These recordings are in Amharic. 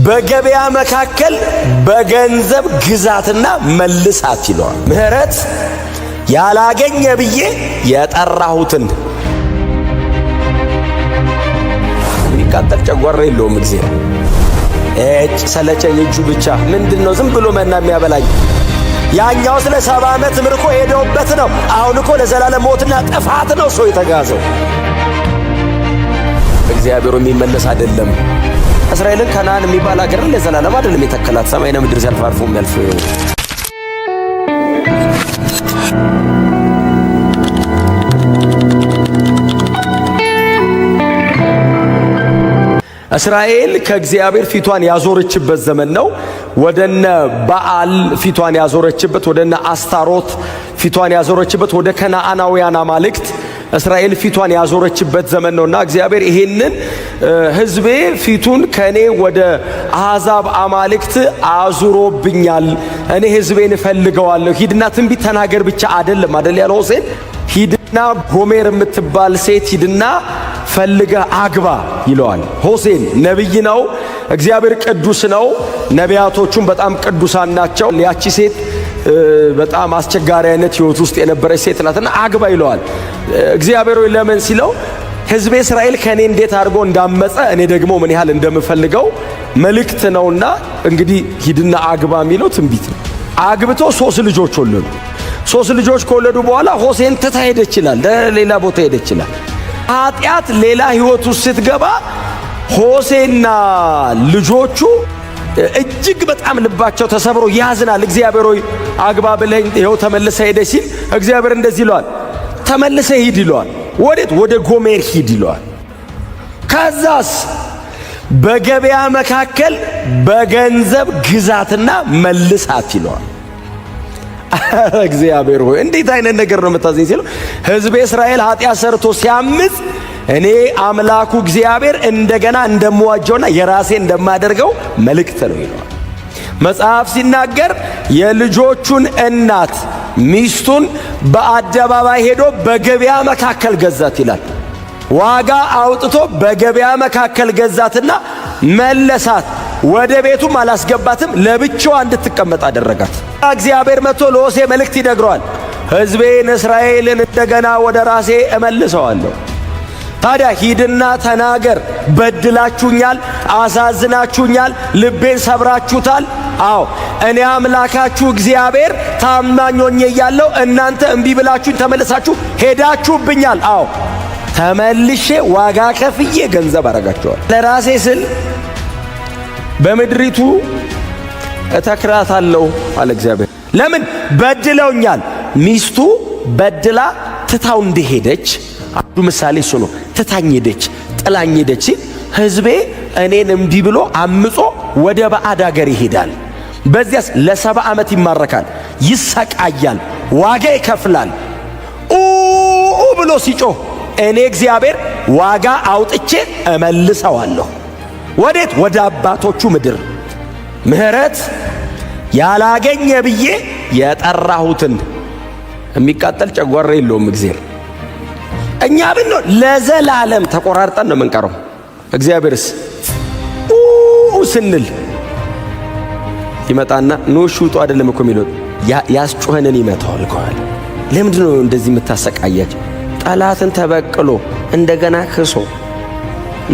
በገበያ መካከል በገንዘብ ግዛትና መልሳት ይለዋል። ምህረት ያላገኘ ብዬ የጠራሁትን የሚቃጠል ጨጓራ የለውም እግዚአብሔር። ሰለቸኝ እጁ ብቻ ምንድነው ዝም ብሎ መና የሚያበላኝ? ያኛው ስለ 70 ዓመት ምርኮ ሄደውበት ነው። አሁን እኮ ለዘላለም ሞትና ጥፋት ነው ሰው የተጋዘው። እግዚአብሔር የሚመለስ አይደለም። እስራኤልን ከነዓን የሚባል አገር ለዘላለም አይደለም የተከላት፣ ሰማይና ምድር ሲያልፍ አልፎ የሚያልፍ። እስራኤል ከእግዚአብሔር ፊቷን ያዞረችበት ዘመን ነው። ወደነ በዓል ፊቷን ያዞረችበት፣ ወደነ አስታሮት ፊቷን ያዞረችበት፣ ወደ ከነዓናውያን አማልክት እስራኤል ፊቷን ያዞረችበት ዘመን ነውና እግዚአብሔር ይሄንን ሕዝቤ ፊቱን ከኔ ወደ አሕዛብ አማልክት አዙሮብኛል፣ እኔ ሕዝቤን እፈልገዋለሁ፣ ሂድና ትንቢት ተናገር ብቻ አይደለም ያለው ሆሴዕ። ሂድና ጎሜር የምትባል ሴት ሂድና ፈልገ አግባ ይለዋል። ሆሴዕ ነቢይ ነው። እግዚአብሔር ቅዱስ ነው። ነቢያቶቹም በጣም ቅዱሳን ናቸው። ያቺ ሴት በጣም አስቸጋሪ አይነት ህይወት ውስጥ የነበረች ሴት ናትና አግባ ይለዋል። እግዚአብሔር ሆይ ለምን ሲለው ሕዝቤ እስራኤል ከኔ እንዴት አድርጎ እንዳመፀ እኔ ደግሞ ምን ያህል እንደምፈልገው መልእክት ነውና እንግዲህ ሂድና አግባ የሚለው ትንቢት ነው። አግብቶ 3 ልጆች ወለዱ። 3 ልጆች ከወለዱ በኋላ ሆሴዕን ትታ ሄደች ይላል። ሌላ ቦታ ሄደች ይላል። ኃጢአት ሌላ ህይወት ውስጥ ስትገባ ሆሴዕና ልጆቹ እጅግ በጣም ልባቸው ተሰብሮ ያዝናል። እግዚአብሔር ሆይ አግባ ብለኝ ይኸው ተመልሰ ሄደ ሲል እግዚአብሔር እንደዚህ ይለዋል፣ ተመልሰ ሂድ ይለዋል። ወዴት? ወደ ጎሜር ሂድ ይለዋል። ከዛስ በገበያ መካከል በገንዘብ ግዛትና መልሳት ይለዋል። እግዚአብሔር ሆይ እንዴት አይነት ነገር ነው የምታዘኝ ሲለው ሕዝቤ እስራኤል ኃጢአት ሰርቶ ሲያምፅ እኔ አምላኩ እግዚአብሔር እንደገና እንደምዋጀውና የራሴ እንደማደርገው መልእክት ነው ይለዋል። መጽሐፍ ሲናገር የልጆቹን እናት ሚስቱን በአደባባይ ሄዶ በገበያ መካከል ገዛት ይላል። ዋጋ አውጥቶ በገበያ መካከል ገዛትና መለሳት። ወደ ቤቱም አላስገባትም፣ ለብቻዋ እንድትቀመጥ አደረጋት። እግዚአብሔር መጥቶ ለሆሴዕ መልእክት ይነግረዋል። ሕዝቤን እስራኤልን እንደገና ወደ ራሴ እመልሰዋለሁ። ታዲያ ሂድና ተናገር፣ በድላችሁኛል፣ አሳዝናችሁኛል፣ ልቤን ሰብራችሁታል። አዎ እኔ አምላካችሁ እግዚአብሔር ታማኝ ሆኜ እያለሁ እናንተ እምቢ ብላችሁኝ ተመልሳችሁ ሄዳችሁብኛል። አዎ ተመልሼ ዋጋ ከፍዬ ገንዘብ አረጋችኋል። ለራሴ ስል በምድሪቱ እተክራታለሁ አለ እግዚአብሔር። ለምን? በድለውኛል። ሚስቱ በድላ ትታው እንደሄደች አንዱ ምሳሌ እሱ ነው። ትታኝ ሄደች፣ ጥላኝ ሄደች ሲል ሕዝቤ እኔን እምቢ ብሎ አምጾ ወደ ባዕድ አገር ይሄዳል። በዚያስ ለ70 ዓመት ይማረካል፣ ይሰቃያል፣ ዋጋ ይከፍላል። ብሎ ሲጮህ እኔ እግዚአብሔር ዋጋ አውጥቼ እመልሰዋለሁ። ወዴት? ወደ አባቶቹ ምድር። ምህረት ያላገኘ ብዬ የጠራሁትን የሚቃጠል ጨጓራ የለውም እግዚአብሔር። እኛ ብንሆን ለዘላለም ተቆራርጠን ነው የምንቀረው። እግዚአብሔርስ ስንል ይመጣና ኖሽ ውጡ አይደለም እኮ የሚለው ያስጮኸንን ይመታዋል ከኋላ። ለምንድን ነው እንደዚህ የምታሰቃያቸው? ጠላትን ተበቅሎ እንደገና ክሶ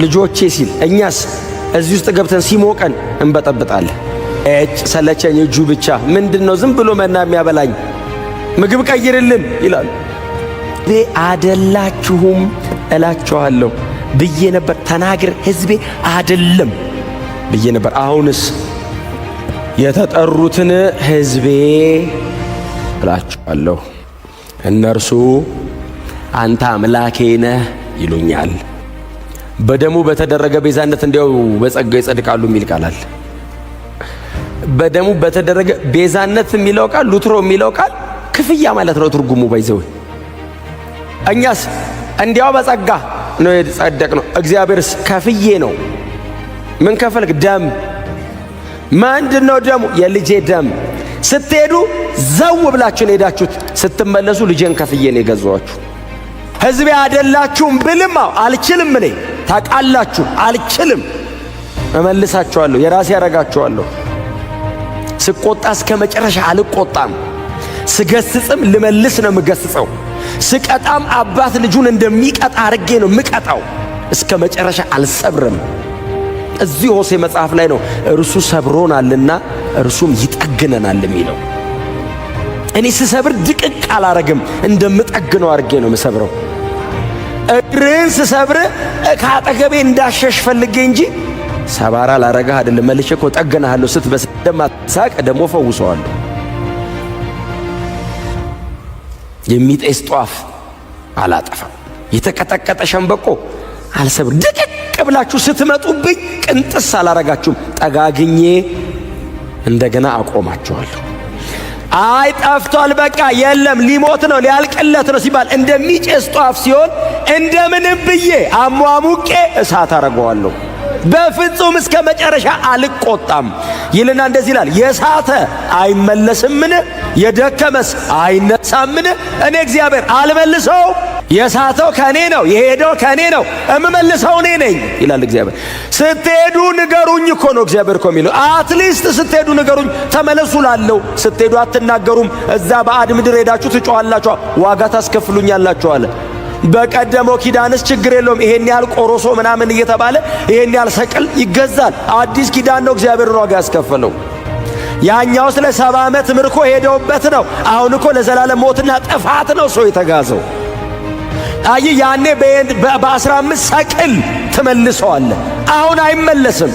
ልጆቼ ሲል እኛስ እዚህ ውስጥ ገብተን ሲሞቀን እንበጠብጣለን። ሰለቸኝ እጁ ብቻ ምንድነው ዝም ብሎ መና የሚያበላኝ? ምግብ ቀይርልን ይላሉ። አደላችሁም እላችኋለሁ ብዬ ነበር። ተናገር ሕዝቤ አይደለም ብዬ ነበር። አሁንስ የተጠሩትን ሕዝቤ እላችኋለሁ፣ እነርሱ አንተ አምላኬ ነህ ይሉኛል። በደሙ በተደረገ ቤዛነት እንዲያው በጸጋው ይጸድቃሉ የሚል ቃል አለ። በደሙ በተደረገ ቤዛነት የሚለው ቃል ሉትሮ የሚለው ቃል ክፍያ ማለት ነው ትርጉሙ። ባይዘው እኛስ እንዲያው በጸጋ ነው የጸደቅነው። እግዚአብሔርስ ከፍዬ ነው። ምን ከፈልክ? ደም። ምንድነው ደሙ? የልጄ ደም። ስትሄዱ ዘው ብላችሁ ነው ሄዳችሁት፣ ስትመለሱ ልጄን ከፍዬ ነው የገዛኋችሁ። ሕዝቤ አይደላችሁም ብልም አልችልም። እኔ ታውቃላችሁ አልችልም። እመልሳቸዋለሁ፣ የራሴ ያረጋቸዋለሁ። ስቆጣ እስከ መጨረሻ አልቆጣም። ስገስጽም ልመልስ ነው የምገስጸው። ስቀጣም አባት ልጁን እንደሚቀጣ አርጌ ነው ምቀጣው። እስከ መጨረሻ አልሰብርም። እዚህ ሆሴ መጽሐፍ ላይ ነው እርሱ ሰብሮናልና እርሱም ይጠግነናል የሚለው። እኔ ስሰብር ድቅቅ አላረግም፣ እንደምጠግነው አርጌ ነው የምሰብረው። እግርህን ስሰብር ከአጠገቤ እንዳሸሽ ፈልጌ እንጂ ሰባራ ላረጋህ አይደለም። መልሼ እኮ ጠግነሃለሁ። ስትበሳቅ ደግሞ ፈውሰዋለሁ። የሚጤስ ጧፍ አላጠፋም፣ የተቀጠቀጠ ሸምበቆ አልሰብር። ድቅቅ ብላችሁ ስትመጡብኝ ቅንጥስ አላረጋችሁም፣ ጠጋግኜ እንደገና አቆማችኋለሁ። አይ ጠፍቷል፣ በቃ የለም ሊሞት ነው ሊያልቅለት ነው ሲባል እንደሚጨስ ጧፍ ሲሆን እንደምንም ብዬ አሟሙቄ እሳት አረገዋለሁ። በፍጹም እስከ መጨረሻ አልቆጣም ይልና እንደዚህ ይላል፣ የሳተ አይመለስምን? የደከመስ አይነሳምን? እኔ እግዚአብሔር አልመልሰው። የሳተው ከኔ ነው፣ የሄደው ከኔ ነው፣ እምመልሰው እኔ ነኝ ይላል እግዚአብሔር። ስትሄዱ ንገሩኝ እኮ ነው እግዚአብሔር እኮ የሚለው። አትሊስት ስትሄዱ ንገሩኝ፣ ተመለሱ ላለው። ስትሄዱ አትናገሩም። እዛ ባዕድ ምድር ሄዳችሁ ትጮኻላችሁ፣ ዋጋ ታስከፍሉኛላችሁ አለ። በቀደመው ኪዳንስ ችግር የለውም፣ ይሄን ያህል ቆሮሶ ምናምን እየተባለ ይሄን ያህል ሰቅል ይገዛል። አዲስ ኪዳን ነው እግዚአብሔር ዋጋ ያስከፈለው። ያኛው ስለ 70 ዓመት ምርኮ ሄደውበት ነው። አሁን እኮ ለዘላለም ሞትና ጥፋት ነው ሰው የተጋዘው። አይ ያኔ በ15 ሰቅል ትመልሰዋለ፣ አሁን አይመለስም።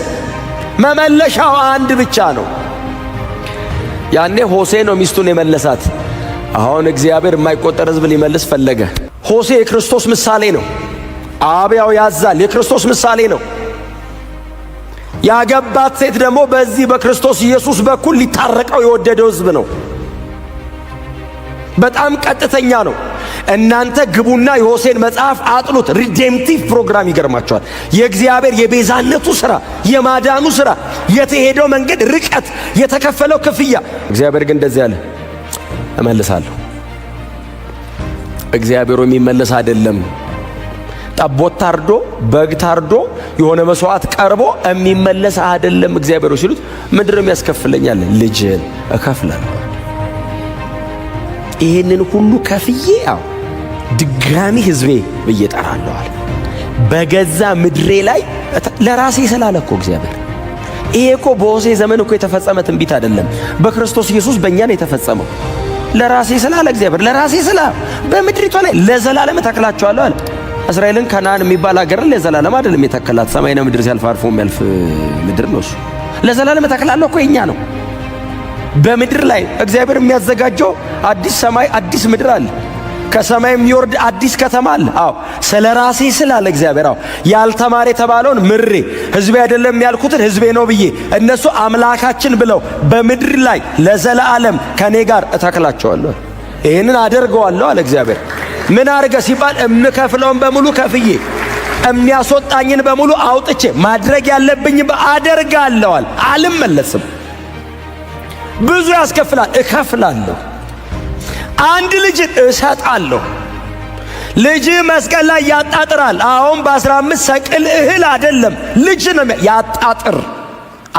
መመለሻው አንድ ብቻ ነው። ያኔ ሆሴ ነው ሚስቱን የመለሳት። አሁን እግዚአብሔር የማይቆጠር ሕዝብ ሊመልስ ፈለገ። ሆሴ የክርስቶስ ምሳሌ ነው። አብያው ያዛል፣ የክርስቶስ ምሳሌ ነው። ያገባት ሴት ደግሞ በዚህ በክርስቶስ ኢየሱስ በኩል ሊታረቀው የወደደው ሕዝብ ነው። በጣም ቀጥተኛ ነው። እናንተ ግቡና የሆሴን መጽሐፍ አጥኑት። ሪዴምቲቭ ፕሮግራም ይገርማቸዋል። የእግዚአብሔር የቤዛነቱ ሥራ፣ የማዳኑ ሥራ፣ የተሄደው መንገድ ርቀት፣ የተከፈለው ክፍያ። እግዚአብሔር ግን እንደዚህ አለ፣ እመልሳለሁ። እግዚአብሔር የሚመለስ አይደለም። ጠቦት ታርዶ በግ ታርዶ የሆነ መስዋዕት ቀርቦ የሚመለስ አይደለም እግዚአብሔር ሲሉት፣ ምንድን ነው የሚያስከፍለኛል? ልጅን እከፍላለሁ። ይህንን ሁሉ ከፍዬ ድጋሚ ሕዝቤ ብዬ ጠራለዋል። በገዛ ምድሬ ላይ ለራሴ ስላለ እኮ እግዚአብሔር። ይሄ እኮ በሆሴ ዘመን እኮ የተፈጸመ ትንቢት አይደለም፣ በክርስቶስ ኢየሱስ በእኛ ነው የተፈጸመው። ለራሴ ስላለ እግዚአብሔር ለራሴ ስላለ በምድሪቷ ላይ ለዘላለም እተክላቸዋለሁ አለ። እስራኤልን ከነዓን የሚባል ሀገርን ለዘላለም አይደለም የተከላት፣ ሰማይና ምድር ሲያልፍ አልፎ የሚያልፍ ምድር ነው እሱ። ለዘላለም እተክላለሁ እኮ የኛ ነው። በምድር ላይ እግዚአብሔር የሚያዘጋጀው አዲስ ሰማይ አዲስ ምድር አለ። ከሰማይ የሚወርድ አዲስ ከተማ አለ። ስለ ራሴ ስላለ እግዚአብሔር ያልተማረ የተባለውን ምሬ ሕዝቤ አይደለም ያልኩትን ሕዝቤ ነው ብዬ እነሱ አምላካችን ብለው በምድር ላይ ለዘላለም ከኔ ጋር እተክላቸዋለሁ። ይህንን አደርገዋለሁ አለ እግዚአብሔር። ምን አድርገ ሲባል እምከፍለውን በሙሉ ከፍዬ የሚያስወጣኝን በሙሉ አውጥቼ ማድረግ ያለብኝ አደርጋለዋል። አልመለስም። ብዙ ያስከፍላል፣ እከፍላለሁ። አንድ ልጅን እሰጣለሁ። ልጅ መስቀል ላይ ያጣጥራል። አሁን በ15 ሰቅል እህል አይደለም፣ ልጅ ነው ያጣጥር።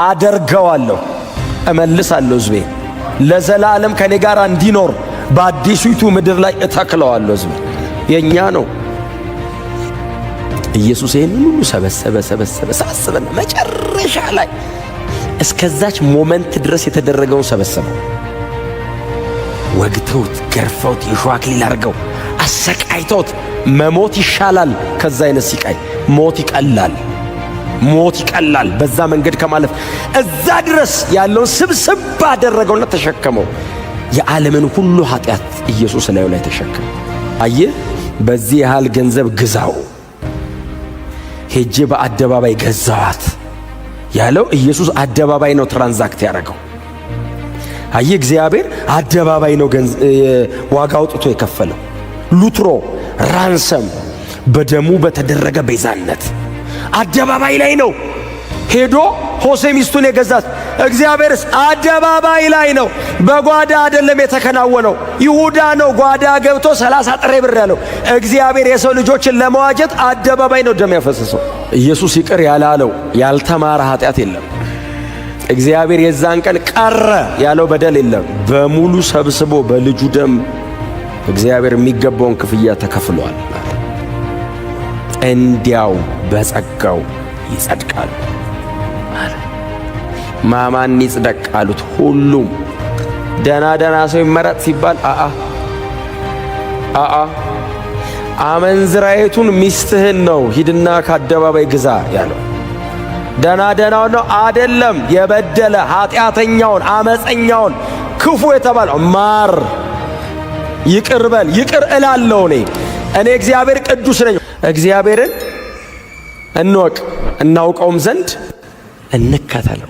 አደርገዋለሁ፣ እመልሳለሁ። ሕዝቤ ለዘላለም ከኔ ጋር እንዲኖር በአዲሲቱ ምድር ላይ እተክለዋለሁ። ሕዝቤ የኛ ነው። ኢየሱስ ይህንን ሁሉ ሰበሰበ። ሳስበን መጨረሻ ላይ እስከዛች ሞመንት ድረስ የተደረገውን ሰበሰበው። ወግተውት ገርፈውት የሾህ አክሊል አድርገው አሰቃይተውት መሞት ይሻላል ከዛ አይነት ሲቃይ። ሞት ይቀላል በዛ መንገድ ከማለፍ። እዛ ድረስ ያለውን ስብስብ አደረገውና ተሸከመው። የዓለምን ሁሉ ኃጢአት ኢየሱስ ላዩ ላይ ተሸከመ። አየህ፣ በዚህ ያህል ገንዘብ ግዛው፣ ሄጄ በአደባባይ ገዛዋት ያለው ኢየሱስ አደባባይ ነው ትራንዛክት ያደረገው። አይ እግዚአብሔር አደባባይ ነው ዋጋ አውጥቶ የከፈለው። ሉትሮ ራንሰም በደሙ በተደረገ ቤዛነት አደባባይ ላይ ነው ሄዶ ሆሴ ሚስቱን የገዛት። እግዚአብሔርስ አደባባይ ላይ ነው፣ በጓዳ አይደለም የተከናወነው። ይሁዳ ነው ጓዳ ገብቶ 30 ጥሬ ብር ያለው። እግዚአብሔር የሰው ልጆችን ለመዋጀት አደባባይ ነው ደም ያፈሰሰው። ኢየሱስ ይቅር ያላለው ያልተማረ ኃጢአት የለም። እግዚአብሔር የዛን ቀን ቀረ ያለው በደል የለም። በሙሉ ሰብስቦ በልጁ ደም እግዚአብሔር የሚገባውን ክፍያ ተከፍሏል። እንዲያው በጸጋው ይጸድቃሉ። ማማን ይጽደቅ አሉት ሁሉም። ደና ሰው ይመረጥ ሲባል አመንዝራይቱን ሚስትህን ነው ሂድና ከአደባባይ ግዛ ያለው። ደናውን ነው አይደለም። የበደለ ኃጢአተኛውን፣ አመፀኛውን፣ ክፉ የተባለው ማር ይቅር በል። ይቅር እላለሁ እኔ እግዚአብሔር ቅዱስ ነኝ። እግዚአብሔርን እንወቅ እናውቀውም ዘንድ እንከተለው።